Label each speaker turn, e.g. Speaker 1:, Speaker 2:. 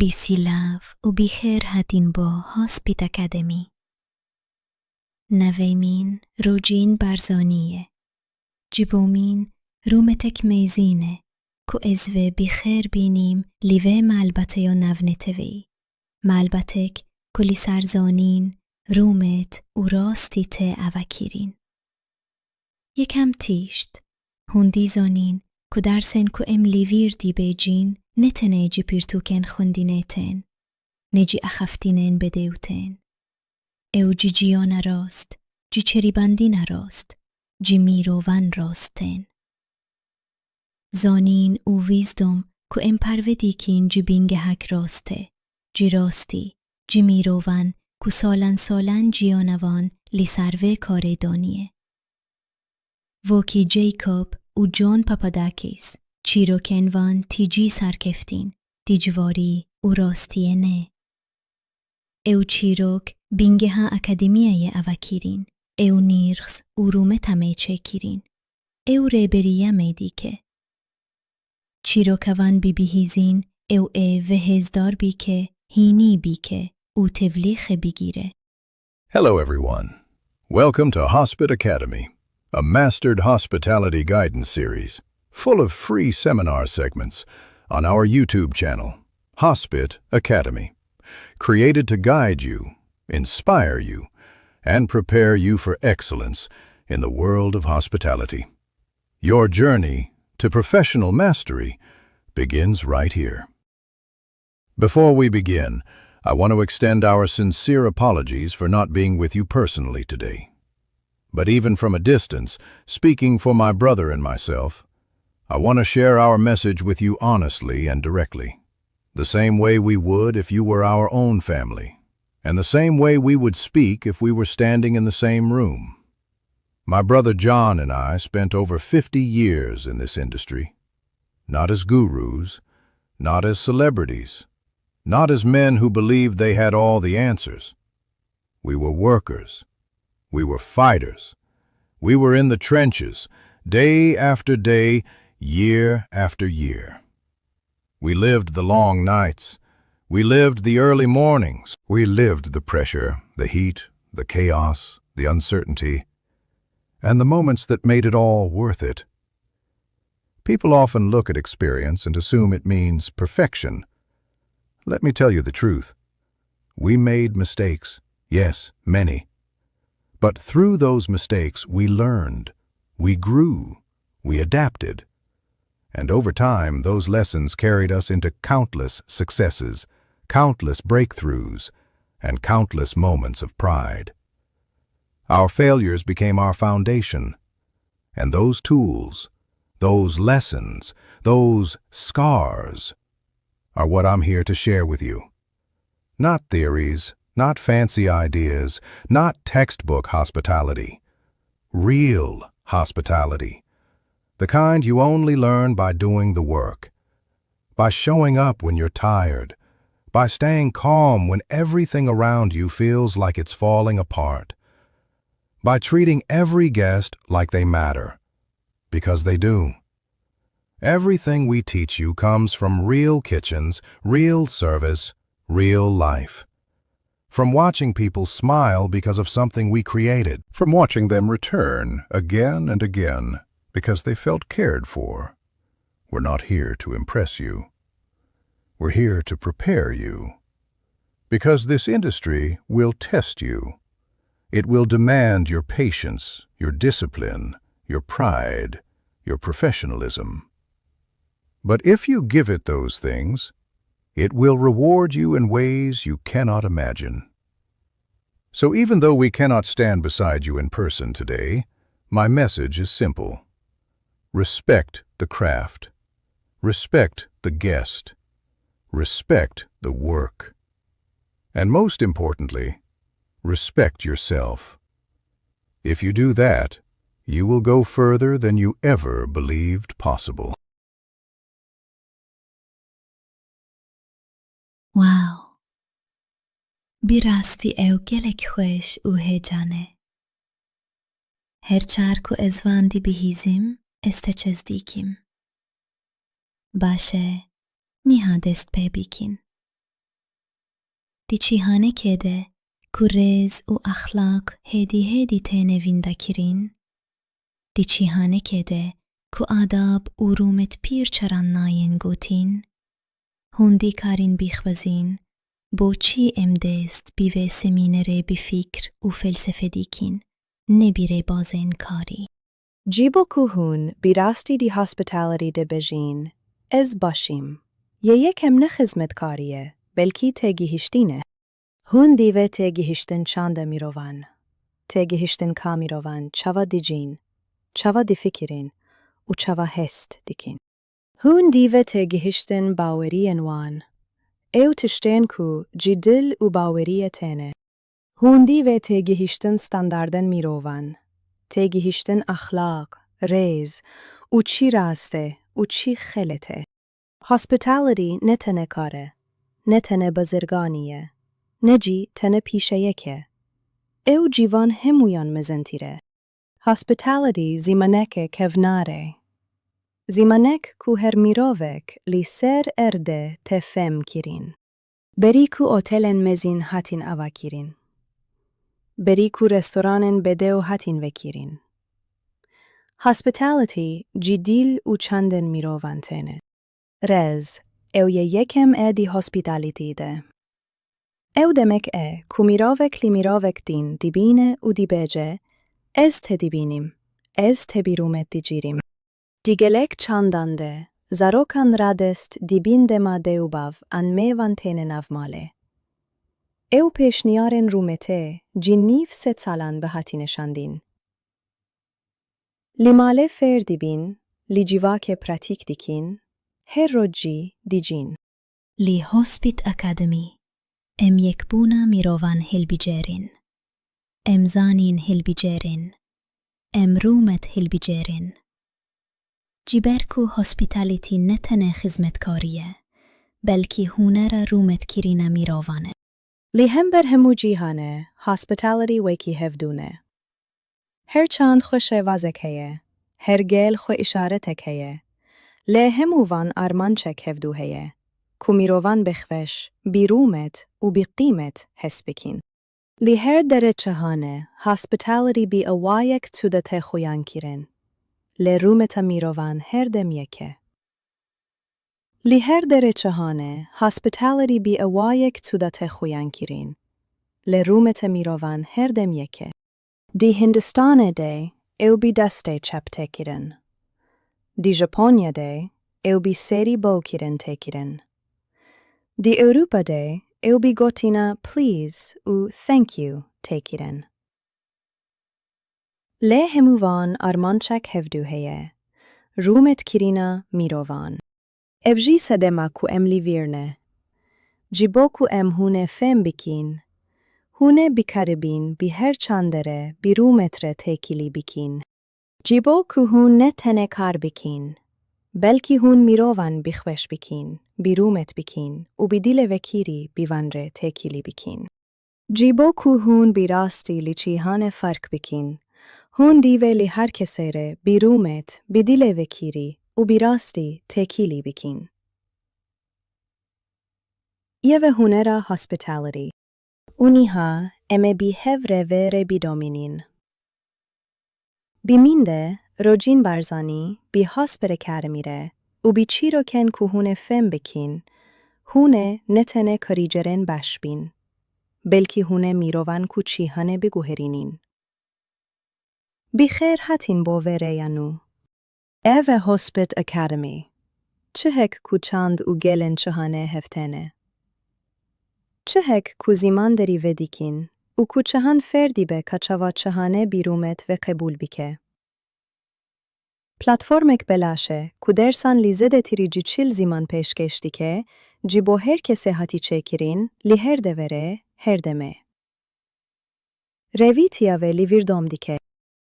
Speaker 1: بیسیلاف و بیخیر هاتین با هاسپیت اکادمی. نویمین روجین برزانیه. جیبومین رومتک میزینه که ازوه بیخیر بینیم لیوه مالبته یا نونتوی. مالبتک کلی سرزانین رومت و راستی ته اوکیرین. یکم تیشت هندی زانین که درسن که ام لیویر دی بیجین نتنه جی پیرتوکن خوندینتن نجی اخفتینن بدهوتن او جی جیان راست جی چریبندین راست جی میروون راستن زانین او ویزدم که ام پرودی کین جی بینگه هک راسته جی راستی جی میروون که سالن جیانوان لی سروه کاره دانیه وکی جیکوب و جون پاپاداکیس چیروکنوان تیجی سرکفتین دیجواری و راستیه نه. او چیروک بینگه ها اکادمیه اوکیرین. او نیرخس و رومت همه چکیرین. او ریبریه میدیکه. چیروکوان بی بیهیزین او وهزدار بیکه هینی بیکه و تبلیغ بگیره.
Speaker 2: Hello everyone. Welcome to Hospit Academy, a mastered hospitality guidance series full of free seminar segments on our YouTube channel, Hospit Academy, created to guide you, inspire you, and prepare you for excellence in the world of hospitality. Your journey to professional mastery begins right here. Before we begin, I want to extend our sincere apologies for not being with you personally today. But even from a distance, speaking for my brother and myself, I want to share our message with you honestly and directly, the same way we would if you were our own family, and the same way we would speak if we were standing in the same room. My brother John and I spent over 50 years in this industry, not as gurus, not as celebrities, not as men who believed they had all the answers. We were workers. We were fighters. We were in the trenches, day after day, year after year. We lived the long nights. We lived the early mornings. We lived the pressure, the heat, the chaos, the uncertainty, and the moments that made it all worth it. People often look at experience and assume it means perfection. Let me tell you the truth. We made mistakes, yes, many. But through those mistakes, we learned, we grew, we adapted. And over time, those lessons carried us into countless successes, countless breakthroughs, and countless moments of pride. Our failures became our foundation, and those tools, those lessons, those scars are what I'm here to share with you. Not theories, not fancy ideas, not textbook hospitality. Real hospitality. The kind you only learn by doing the work, by showing up when you're tired, by staying calm when everything around you feels like it's falling apart, by treating every guest like they matter, because they do. Everything we teach you comes from real kitchens, real service, real life. From watching people smile because of something we created, from watching them return again and again because they felt cared for. We're not here to impress you. We're here to prepare you. Because this industry will test you. It will demand your patience, your discipline, your pride, your professionalism. But if you give it those things, it will reward you in ways you cannot imagine. So even though we cannot stand beside you in person today, my message is simple. Respect the craft. Respect the guest. Respect the work. And most importantly, respect yourself. If you do that, you will go further than you ever believed possible.
Speaker 1: واو بیراستی او گلک خوش او هجانه هر چارکو ازواندی بهیزیم استچزدیکیم باشه نیها دست پی بیکین دی چیهانه کده کو ریز و اخلاق هدی تینوینده کرین؟ دی چیهانه کده کو آداب و رومت پیر چران ناین گوتین؟ هوندی کارین بیخوزین بو چی امدست بیوه سمینره بی فکر و فلسفه دیکین نبیره بازین کاری.
Speaker 3: جیبو کوهون بیراستی دی هاسپیتالیتی ده بجین از باشیم. یکم نه خدمتکاریه بلکی تگیهشتینه. هون دیوه تگیهشتن چانده میروان. تگیهشتن کا میروان چوا دیجین، چوا دی فکرین و چوا هست دیکین. هون دیوه تگیهشتن باوری انوان. ایو تشتین کو جدل و باوری تنه. هون دیوه تگیهشتن ستانداردن میروان. تگیهشتن اخلاق، ریز، و چی راسته و چی خلته. هاسپیتالیتی نه تنه کاره، نه تنه بزرگانیه، نه جی تنه پیشه یکه. او جیوان همویان مزنتیره. هاسپیتالیتی زیمانک کوناره. زیمانک کو هر میروک لی سر ارده تفهم کیرین. بری کو اوتلن مزین هاتین اوا کیرین. بری کو رستورانن بدهو هاتین وکیرین. هاسپیتالیتی جدیل و چندن میروان تنه. رز، او یکم دی هاسپیتالیتی ده. او دمک کو میروک لی میروک دین دیبینه و دیبجه از تدیبینیم، از تبیرومت دیجیریم. دیگلک چاندانده، زاروکان رادست دیبین دما دیوباو ان میوان تنه نوماله. او پیشنیارن رومته جنیف 3 سالان به هاتی نشاندین. لیماله فر دیبین، لی جیواک پراتیک دیکین، هر روجی دیجین.
Speaker 1: لی هاسپیت اکادمی ام یکبونا میروان هل بیجرین. ام زانین هل بیجرین. ام رومت هل بیجرین. جیبرکو هاسپیتالیتی نتنه خدمتکاریه، بلکی هونر رومت کرینا میروانه.
Speaker 3: لی هم بر همو جیهانه، هاسپیتالیتی ویکی هفدونه. هر چاند خوش وازک هیه، هر گل خو اشارتک هیه. لی همو وان آرمانچک هفدو هیه. کو میروان بخوش، بی رومت و بی قیمت حس بکین. لی هر درچه هانه، هاسپیتالیتی بی اوایک تو ده تخویان کیرن. لی رومت میروان هر دم یکه. لی هر درچه هانه، هاسپیتالیتی بی اوایک تو ده تخویان کیرین. لی رومت میروان هر دم یکه. دی هندستان ده، او بی دسته چپ تکیرن. دی ژاپنیا ده، او بی سری بو کیرن تکیرن. دی اروپا ده، او بی گوتینا پلیز و thank you تکیرن. لی هموان آرمانچک هفدو هیه. رومت کرینا میروان. افجی سدما کو املی ویرنه. جیبو کو هونه فهم بکین. هونه بیکاربین بی هر چاندره بی رومتره تکیلی بکین. جیبو کو هون نه تنه کار بکین. بلکی هون میروان بخوش بکین، بی رومت بکین و بی دیل وکیری بیوانره تکیلی بکین. جیبو کو هون بی راستی لی چیهان فرق بکین. هون دیوه لی هر کسیره بی رومت بی دیل وکیری و بی راستی تکیلی بکین. یه هونرا هاسپیتالیتی. اونیها امه بی هفره وره بی دومینین. بی مینده روجین برزانی بی هاسپیتال اکادمیره و بی چی رو کن که هونه فهم بکین، هونه نتنه کاریجرن باش بین، بلکی هونه میروان کو چیهانه بگوهرینین. بی خیر هاتین بو وره یانو. اوه هاسپیتال اکادمی. چه هک کو چاند و گلن چهانه هفتنه. چه هک کو زیمان دری ودیکین و کو چهان فردی به کچوا چهانه بیرومت و قبول بیکه. پلتفرمک بلاشه که درسان لیزده تیری جیچیل زیمان پیشکش دیکه جیبو هر کسی هاتی چکرین لی هر دوره هر دمه. روی تیاوه لی ویردوم دیکه.